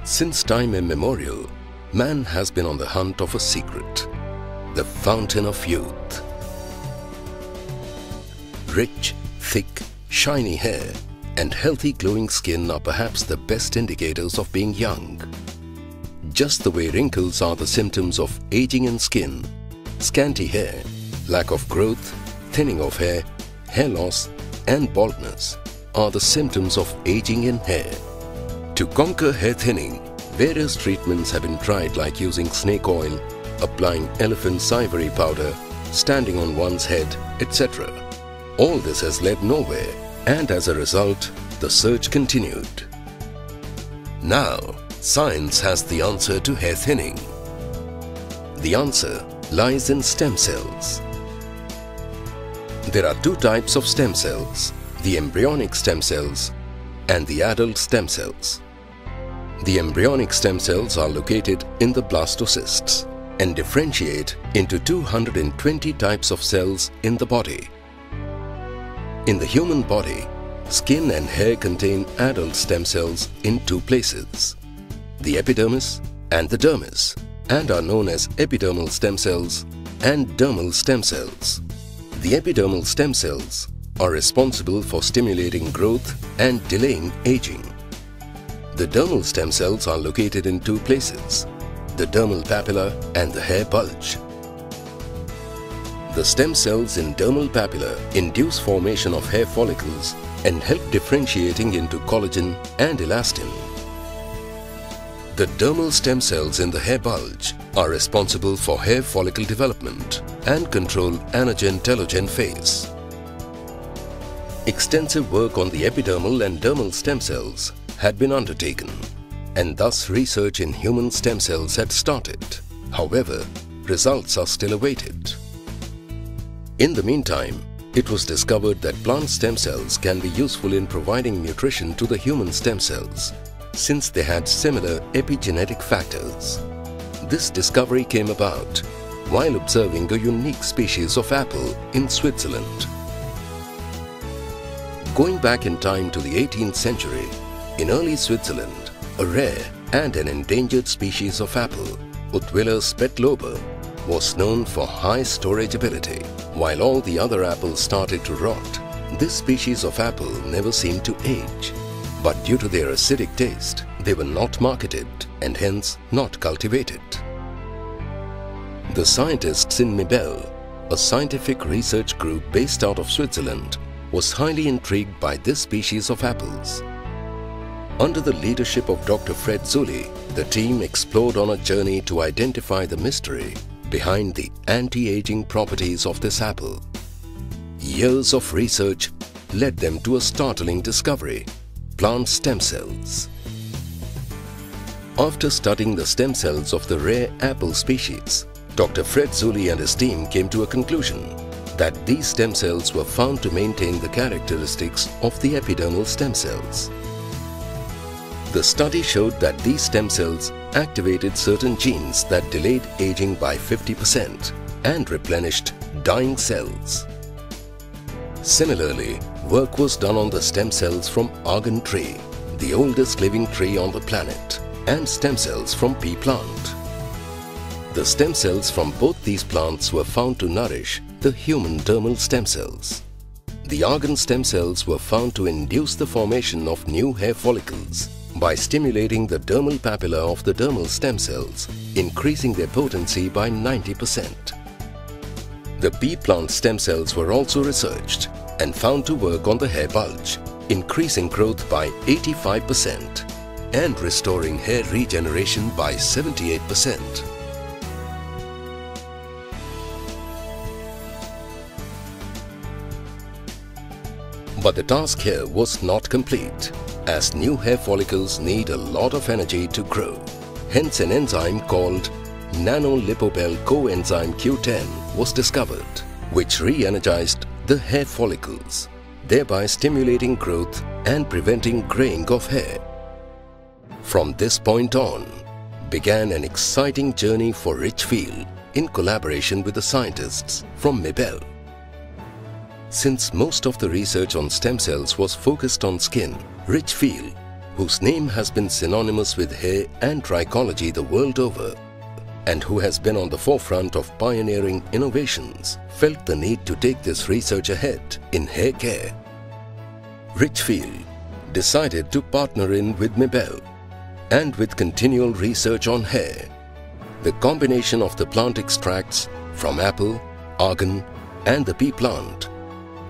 Since time immemorial, man has been on the hunt of a secret, the fountain of youth. Rich, thick, shiny hair and healthy glowing skin are perhaps the best indicators of being young. Just the way wrinkles are the symptoms of aging in skin, scanty hair, lack of growth, thinning of hair loss and baldness are the symptoms of aging in hair. To conquer hair thinning, various treatments have been tried like using snake oil, applying elephant's ivory powder, standing on one's head, etc. All this has led nowhere, and as a result, the search continued. Now, science has the answer to hair thinning. The answer lies in stem cells. There are two types of stem cells, the embryonic stem cells and the adult stem cells. The embryonic stem cells are located in the blastocysts and differentiate into 220 types of cells in the body. In the human body, skin and hair contain adult stem cells in two places, the epidermis and the dermis, and are known as epidermal stem cells and dermal stem cells. The epidermal stem cells are responsible for stimulating growth and delaying aging. The dermal stem cells are located in two places, the dermal papilla and the hair bulge. The stem cells in dermal papilla induce formation of hair follicles and help differentiating into collagen and elastin. The dermal stem cells in the hair bulge are responsible for hair follicle development and control anagen-telogen phase. Extensive work on the epidermal and dermal stem cells had been undertaken, and thus research in human stem cells had started. However, results are still awaited. In the meantime, it was discovered that plant stem cells can be useful in providing nutrition to the human stem cells, since they had similar epigenetic factors. This discovery came about while observing a unique species of apple in Switzerland. Going back in time to the 18th century, in early Switzerland, a rare and an endangered species of apple, Utwiller Spätlober, was known for high storage ability. While all the other apples started to rot, this species of apple never seemed to age. But due to their acidic taste, they were not marketed and hence not cultivated. The scientists in Mibel, a scientific research group based out of Switzerland, was highly intrigued by this species of apples. Under the leadership of Dr. Fred Zulli, the team explored on a journey to identify the mystery behind the anti-aging properties of this apple. Years of research led them to a startling discovery: plant stem cells. After studying the stem cells of the rare apple species, Dr. Fred Zulli and his team came to a conclusion that these stem cells were found to maintain the characteristics of the epidermal stem cells. The study showed that these stem cells activated certain genes that delayed aging by 50% and replenished dying cells. Similarly, work was done on the stem cells from argan tree, the oldest living tree on the planet, and stem cells from pea plant. The stem cells from both these plants were found to nourish the human dermal stem cells. The argan stem cells were found to induce the formation of new hair follicles by stimulating the dermal papilla of the dermal stem cells, increasing their potency by 90%. The pea plant stem cells were also researched and found to work on the hair bulge, increasing growth by 85% and restoring hair regeneration by 78%. But the task here was not complete, as new hair follicles need a lot of energy to grow. Hence an enzyme called nanolipopel coenzyme Q10 was discovered, which re-energized the hair follicles, thereby stimulating growth and preventing graying of hair. From this point on, began an exciting journey for Richfeel in collaboration with the scientists from Mibel. Since most of the research on stem cells was focused on skin, Richfeel, whose name has been synonymous with hair and trichology the world over, and who has been on the forefront of pioneering innovations, felt the need to take this research ahead in hair care. Richfeel decided to partner in with Mibel, and with continual research on hair, the combination of the plant extracts from apple, argan and the pea plant,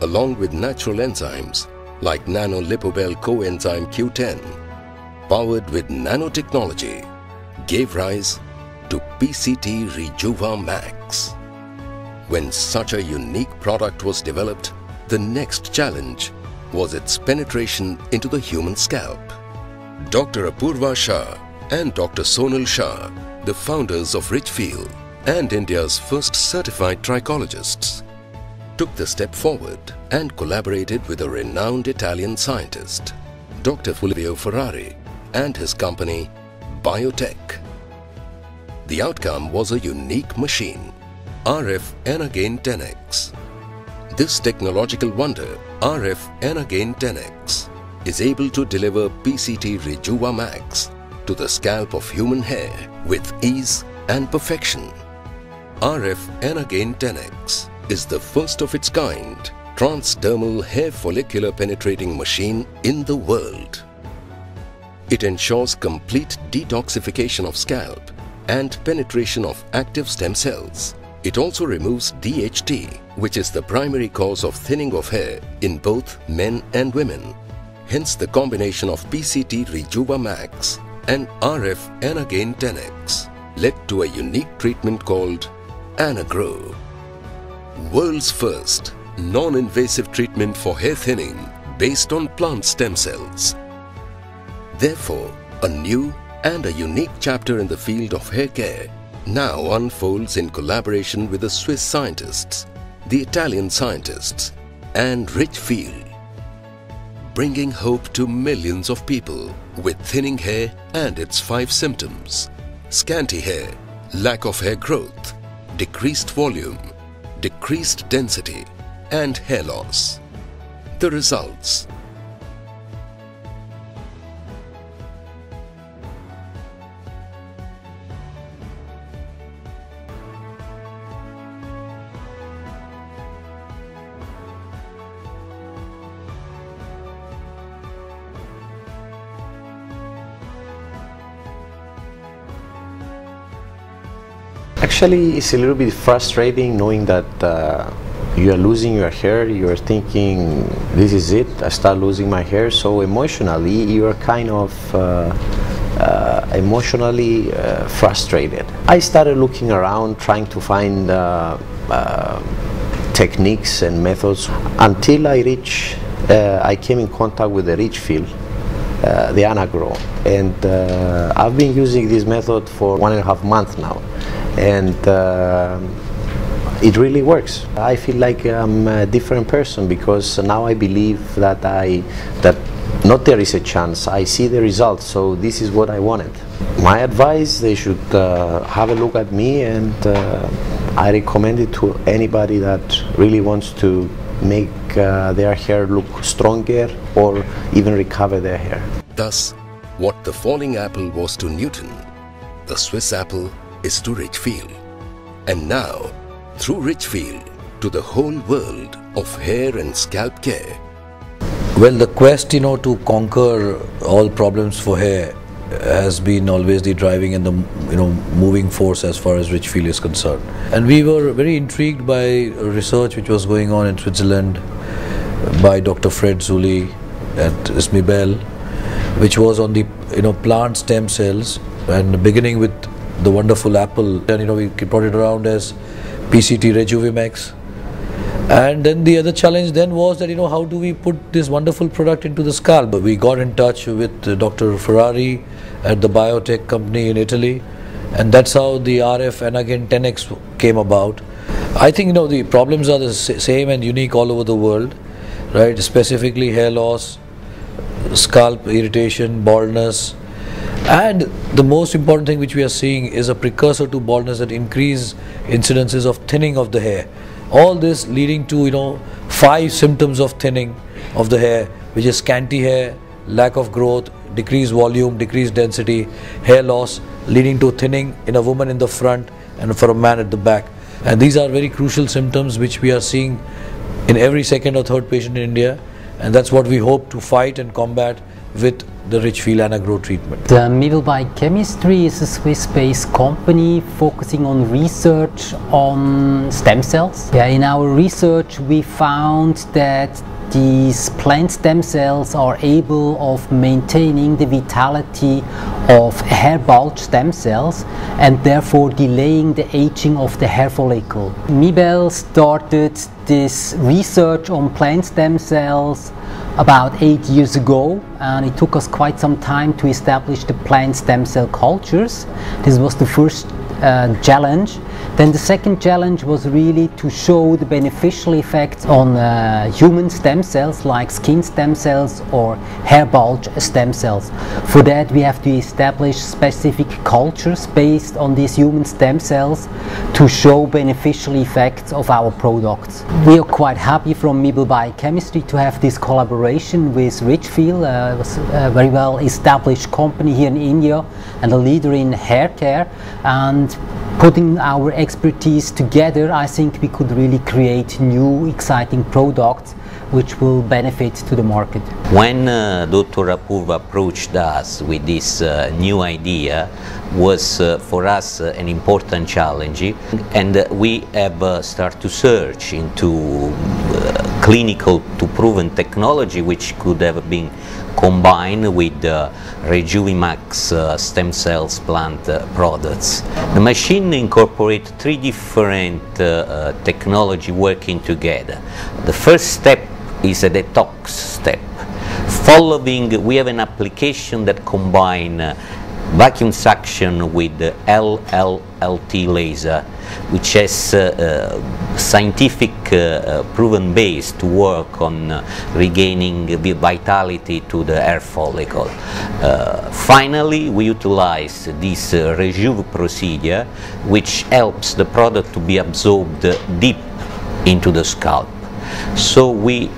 along with natural enzymes like nanolipobel coenzyme Q10, powered with nanotechnology, gave rise to PCT Rejuva Max. When such a unique product was developed, the next challenge was its penetration into the human scalp. Dr. Apurva Shah and Dr. Sonal Shah, the founders of Richfeel and India's first certified trichologists, took the step forward and collaborated with a renowned Italian scientist, Dr. Fulvio Ferrari, and his company, Beautykafe. The outcome was a unique machine, RF N-Again 10X. This technological wonder, RF N-Again 10X, is able to deliver PCT Rejuva Max to the scalp of human hair with ease and perfection. RF N-Again 10X is the first of its kind transdermal hair follicular penetrating machine in the world. It ensures complete detoxification of scalp and penetration of active stem cells. It also removes DHT, which is the primary cause of thinning of hair in both men and women. Hence the combination of PCT Rejuva Max and RF N-Again 10X led to a unique treatment called Anagrow. World's first non-invasive treatment for hair thinning based on plant stem cells. Therefore, a new and a unique chapter in the field of hair care now unfolds in collaboration with the Swiss scientists, the Italian scientists and Richfeel, bringing hope to millions of people with thinning hair and its 5 symptoms: scanty hair, lack of hair growth, decreased volume, decreased density and hair loss. The results: Actually, it's a little bit frustrating knowing that you are losing your hair. You are thinking, this is it, I start losing my hair. So emotionally, you are kind of emotionally frustrated. I started looking around, trying to find techniques and methods until I came in contact with the Richfeel, the Anagrow, and I've been using this method for 1.5 months now, and it really works. I feel like I'm a different person because now I believe that not there is a chance. I see the results, so this is what I wanted. My advice: they should have a look at me, and I recommend it to anybody that really wants to make their hair look stronger or even recover their hair. Thus, what the falling apple was to Newton, the Swiss apple is to Richfeel. And now, through Richfeel, to the whole world of hair and scalp care. Well, the quest, to conquer all problems for hair has been always the driving and the moving force as far as Richfeel is concerned. And we were very intrigued by research which was going on in Switzerland by Dr. Fred Zulli at Smibel, which was on the plant stem cells, and beginning with the wonderful apple, and we brought it around as PCT Rejuva Max. And then the other challenge then was that how do we put this wonderful product into the scalp? We got in touch with Dr. Ferrari at the Beautykafe company in Italy, and that's how the RF N-Again 10X came about. I think the problems are the same and unique all over the world, right? Specifically hair loss, scalp irritation, baldness, and the most important thing which we are seeing is a precursor to baldness, that increased incidences of thinning of the hair. All this leading to 5 symptoms of thinning of the hair, which is scanty hair, lack of growth, decreased volume, decreased density, hair loss, leading to thinning in a woman in the front and for a man at the back. And these are very crucial symptoms which we are seeing in every second or third patient in India, and that's what we hope to fight and combat with the Richfeel-Hair treatment. Beautykafe is a Swiss-based company focusing on research on stem cells. In our research we found that these plant stem cells are able of maintaining the vitality of hair bulge stem cells and therefore delaying the aging of the hair follicle. Mibel started this research on plant stem cells about 8 years ago, and it took us quite some time to establish the plant stem cell cultures. This was the first challenge. Then the second challenge was really to show the beneficial effects on human stem cells like skin stem cells or hair bulge stem cells. For that we have to establish specific cultures based on these human stem cells to show beneficial effects of our products. We are quite happy from Beautykafe to have this collaboration with Richfeel, a very well established company here in India and a leader in hair care, and putting our expertise together, I think we could really create new exciting products which will benefit to the market. When Dr. Apurva approached us with this new idea, was for us an important challenge, and we have started to search into clinical to proven technology which could have been combined with Rejuvimax stem cells plant products. The machine incorporates 3 different technology working together. The first step is a detox step. Following, we have an application that combines vacuum suction with LLLT laser, which has scientific proven base to work on regaining the vitality to the hair follicle. Finally, we utilize this Rejuve procedure, which helps the product to be absorbed deep into the scalp. So we,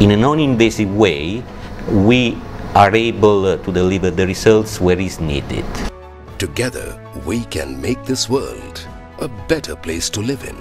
in a non-invasive way, we are able to deliver the results where is needed. Together, we can make this world a better place to live in.